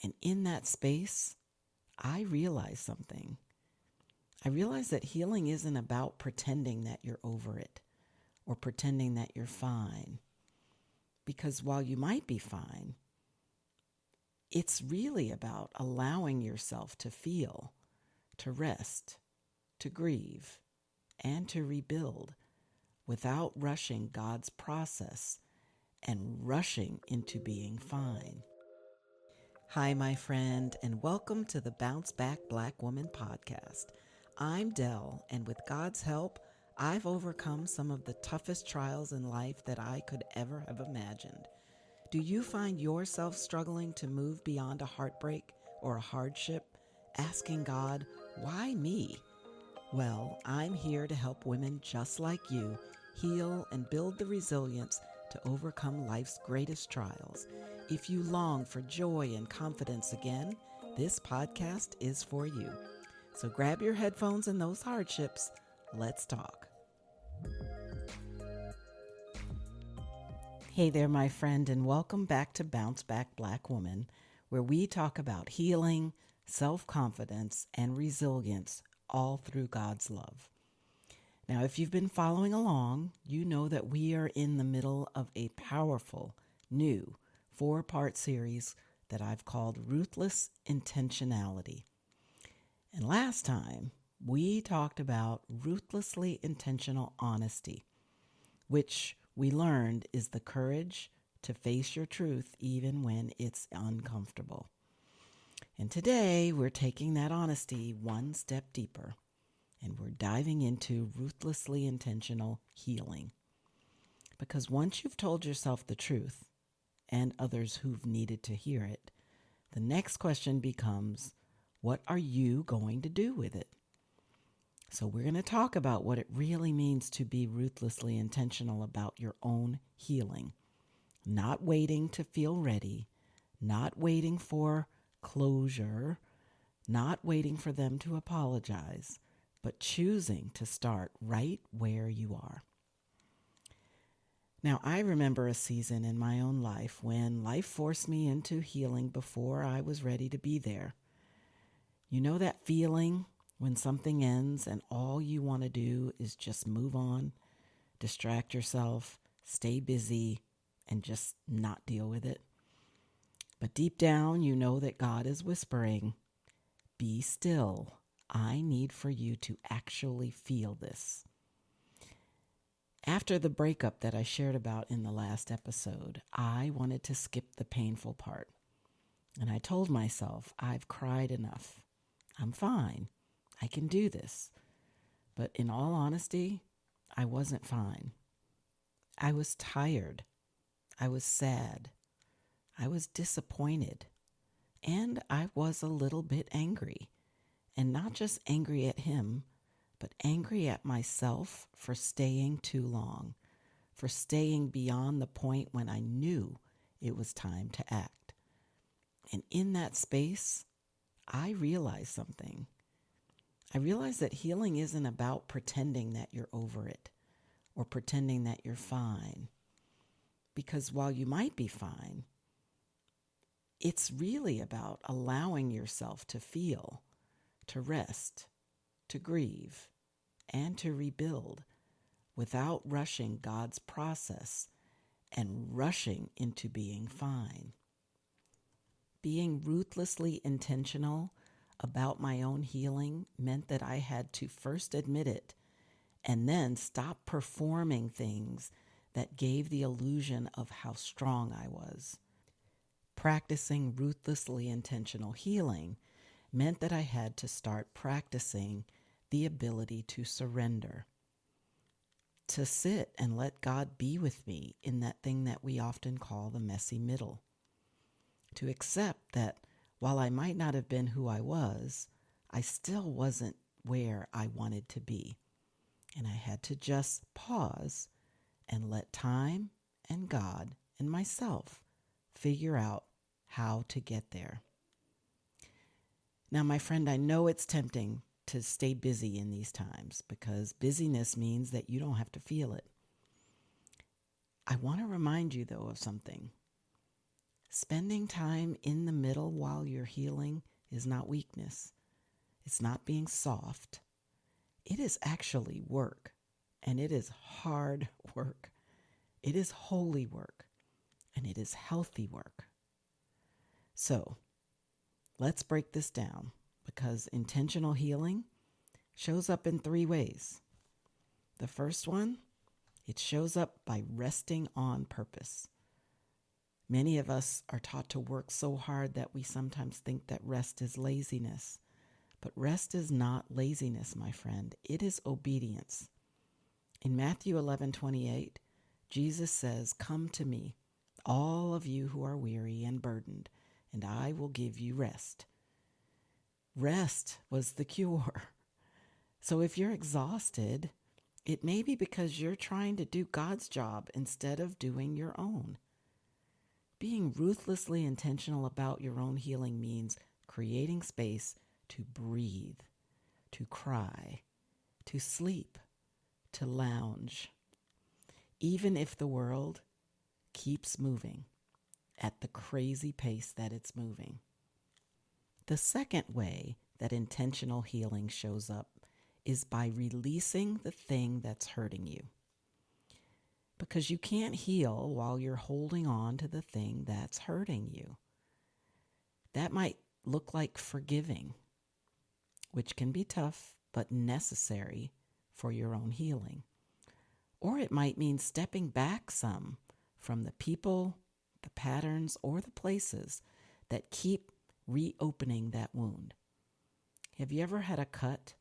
And in that space, I realized something. I realized that healing isn't about pretending that you're over it or pretending that you're fine. Because while you might be fine, it's really about allowing yourself to feel, to rest, to grieve, and to rebuild without rushing God's process and rushing into being fine. Hi, my friend, and welcome to the Bounce Back Black Woman podcast. I'm Dell, and with God's help, I've overcome some of the toughest trials in life that I could ever have imagined. Do you find yourself struggling to move beyond a heartbreak or a hardship, asking God, why me? Well, I'm here to help women just like you heal and build the resilience to overcome life's greatest trials. If you long for joy and confidence again, this podcast is for you. So grab your headphones and those hardships. Let's talk. Hey there, my friend, and welcome back to Bounce Back Black Woman, where we talk about healing, self-confidence, and resilience all through God's love. Now, if you've been following along, you know that we are in the middle of a powerful, new 4-part series that I've called Ruthless Intentionality. And last time, we talked about ruthlessly intentional honesty, which we learned is the courage to face your truth even when it's uncomfortable. And today, we're taking that honesty one step deeper, and we're diving into ruthlessly intentional healing. Because once you've told yourself the truth, and others who've needed to hear it, the next question becomes, what are you going to do with it? So we're going to talk about what it really means to be ruthlessly intentional about your own healing. Not waiting to feel ready, not waiting for closure, not waiting for them to apologize, but choosing to start right where you are. Now, I remember a season in my own life when life forced me into healing before I was ready to be there. You know that feeling when something ends and all you want to do is just move on, distract yourself, stay busy, and just not deal with it? But deep down, you know that God is whispering, be still. I need for you to actually feel this. After the breakup that I shared about in the last episode, I wanted to skip the painful part. And I told myself, I've cried enough. I'm fine. I can do this. But in all honesty, I wasn't fine. I was tired. I was sad. I was disappointed. And I was a little bit angry. And not just angry at him, but angry at myself for staying too long, for staying beyond the point when I knew it was time to act. And in that space, I realized something. I realized that healing isn't about pretending that you're over it or pretending that you're fine. Because while you might be fine, it's really about allowing yourself to feel, to rest, to grieve, and to rebuild without rushing God's process and rushing into being fine. Being ruthlessly intentional about my own healing meant that I had to first admit it and then stop performing things that gave the illusion of how strong I was. Practicing ruthlessly intentional healing meant that I had to start practicing the ability to surrender, to sit and let God be with me in that thing that we often call the messy middle, to accept that while I might not have been who I was, I still wasn't where I wanted to be. And I had to just pause and let time and God and myself figure out how to get there. Now, my friend, I know it's tempting to stay busy in these times because busyness means that you don't have to feel it. I want to remind you, though, of something. Spending time in the middle while you're healing is not weakness. It's not being soft. It is actually work, and it is hard work. It is holy work, and it is healthy work. So let's break this down, because intentional healing shows up in 3 ways. The first one, it shows up by resting on purpose. Many of us are taught to work so hard that we sometimes think that rest is laziness. But rest is not laziness, my friend. It is obedience. In Matthew 11:28, Jesus says, "Come to me, all of you who are weary and burdened, and I will give you rest." Rest was the cure. So if you're exhausted, it may be because you're trying to do God's job instead of doing your own. Being ruthlessly intentional about your own healing means creating space to breathe, to cry, to sleep, to lounge, even if the world keeps moving at the crazy pace that it's moving. The second way that intentional healing shows up is by releasing the thing that's hurting you. Because you can't heal while you're holding on to the thing that's hurting you. That might look like forgiving, which can be tough but necessary for your own healing. Or it might mean stepping back some from the people, the patterns, or the places that keep reopening that wound. Have you ever had a cut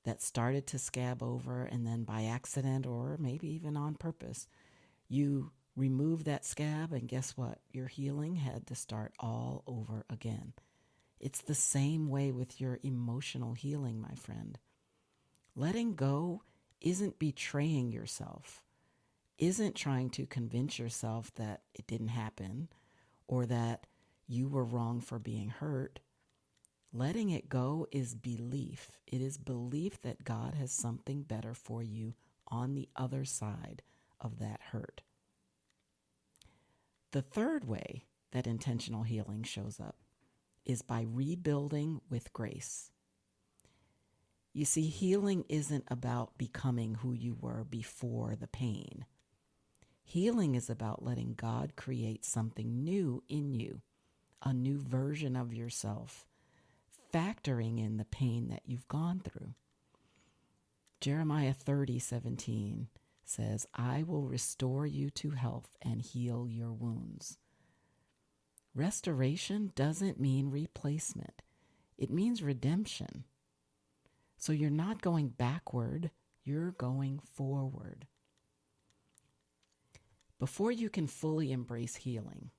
that started to scab over, and then by accident or maybe even on purpose, you remove that scab, and guess what? Your healing had to start all over again. It's the same way with your emotional healing, my friend. Letting go isn't betraying yourself, isn't trying to convince yourself that it didn't happen or that you were wrong for being hurt. Letting it go is belief. It is belief that God has something better for you on the other side of that hurt. The third way that intentional healing shows up is by rebuilding with grace. You see, healing isn't about becoming who you were before the pain. Healing is about letting God create something new in you, a new version of yourself, factoring in the pain that you've gone through. Jeremiah 30:17 says, "I will restore you to health and heal your wounds." Restoration doesn't mean replacement. It means redemption. So you're not going backward, you're going forward. Before you can fully embrace healing,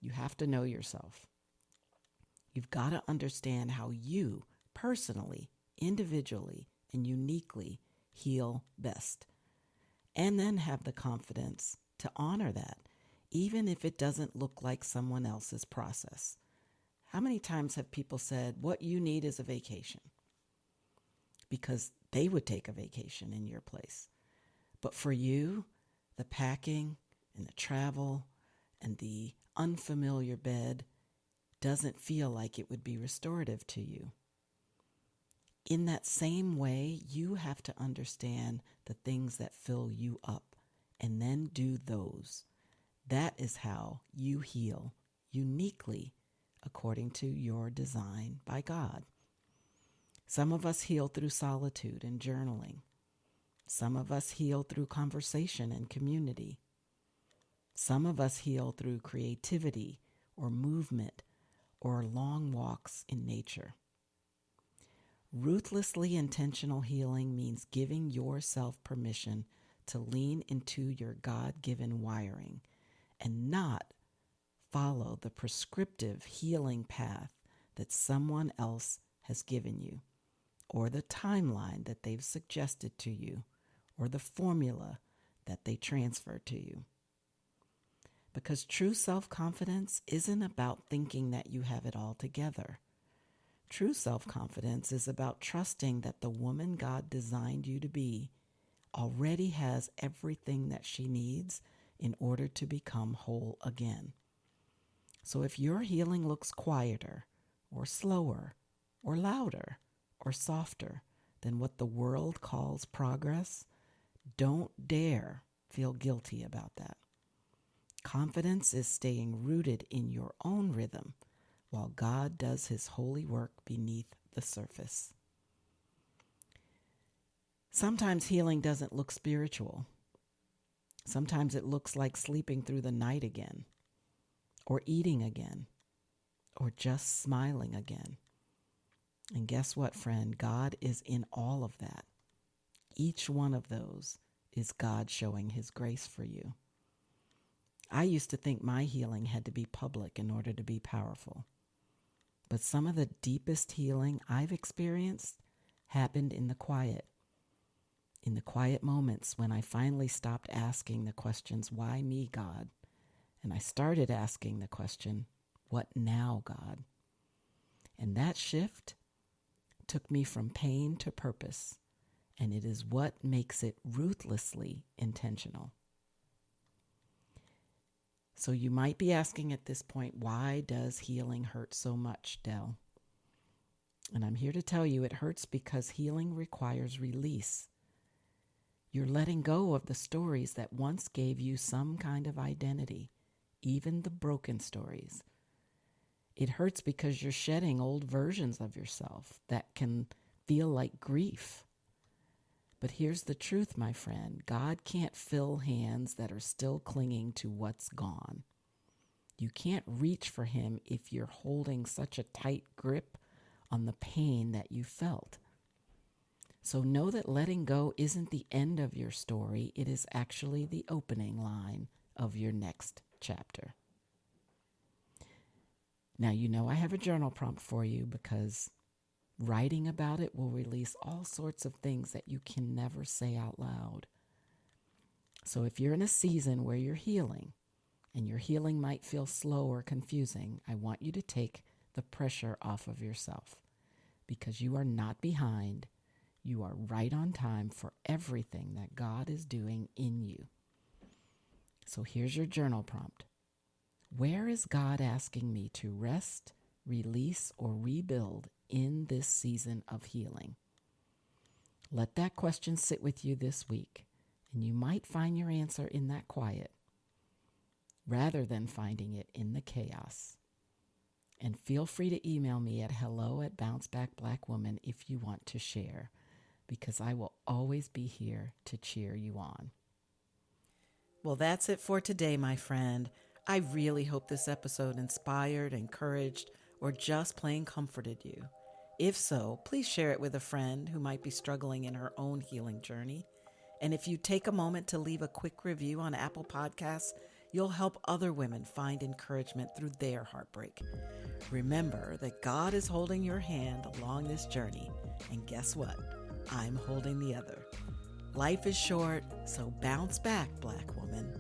you have to know yourself. You've got to understand how you personally, individually, and uniquely heal best. And then have the confidence to honor that, even if it doesn't look like someone else's process. How many times have people said, what you need is a vacation? Because they would take a vacation in your place. But for you, the packing and the travel and the unfamiliar bed doesn't feel like it would be restorative to you. In that same way, you have to understand the things that fill you up and then do those. That is how you heal uniquely according to your design by God. Some of us heal through solitude and journaling. Some of us heal through conversation and community. Some of us heal through creativity or movement or long walks in nature. Ruthlessly intentional healing means giving yourself permission to lean into your God-given wiring and not follow the prescriptive healing path that someone else has given you, or the timeline that they've suggested to you, or the formula that they transfer to you. Because true self-confidence isn't about thinking that you have it all together. True self-confidence is about trusting that the woman God designed you to be already has everything that she needs in order to become whole again. So if your healing looks quieter or slower or louder or softer than what the world calls progress, don't dare feel guilty about that. Confidence is staying rooted in your own rhythm while God does his holy work beneath the surface. Sometimes healing doesn't look spiritual. Sometimes it looks like sleeping through the night again, or eating again, or just smiling again. And guess what, friend? God is in all of that. Each one of those is God showing his grace for you. I used to think my healing had to be public in order to be powerful. But some of the deepest healing I've experienced happened in the quiet moments when I finally stopped asking the questions, why me, God? And I started asking the question, what now, God? And that shift took me from pain to purpose, and it is what makes it ruthlessly intentional. So you might be asking at this point, why does healing hurt so much, Del? And I'm here to tell you it hurts because healing requires release. You're letting go of the stories that once gave you some kind of identity, even the broken stories. It hurts because you're shedding old versions of yourself that can feel like grief. But here's the truth, my friend. God can't fill hands that are still clinging to what's gone. You can't reach for him if you're holding such a tight grip on the pain that you felt. So know that letting go isn't the end of your story. It is actually the opening line of your next chapter. Now, you know I have a journal prompt for you because writing about it will release all sorts of things that you can never say out loud. So if you're in a season where you're healing, and your healing might feel slow or confusing, I want you to take the pressure off of yourself because you are not behind. You are right on time for everything that God is doing in you. So here's your journal prompt. Where is God asking me to rest, release, or rebuild in this season of healing? Let that question sit with you this week, and you might find your answer in that quiet rather than finding it in the chaos. And feel free to email me at hello@bouncebackblackwoman if you want to share, because I will always be here to cheer you on. Well, that's it for today, my friend. I really hope this episode inspired, encouraged, or just plain comforted you. If so, please share it with a friend who might be struggling in her own healing journey. And if you take a moment to leave a quick review on Apple Podcasts, you'll help other women find encouragement through their heartbreak. Remember that God is holding your hand along this journey. And guess what? I'm holding the other. Life is short, so bounce back, Black woman.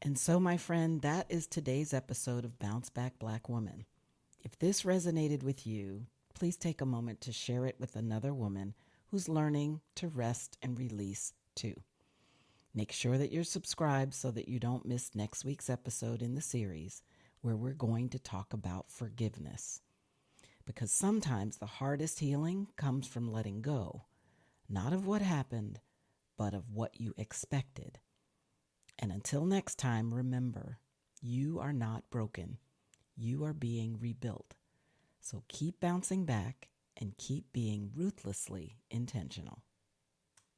And so, my friend, that is today's episode of Bounce Back Black Woman. If this resonated with you, please take a moment to share it with another woman who's learning to rest and release too. Make sure that you're subscribed so that you don't miss next week's episode in the series where we're going to talk about forgiveness. Because sometimes the hardest healing comes from letting go, not of what happened, but of what you expected. And until next time, remember, you are not broken. You are being rebuilt. So keep bouncing back and keep being ruthlessly intentional.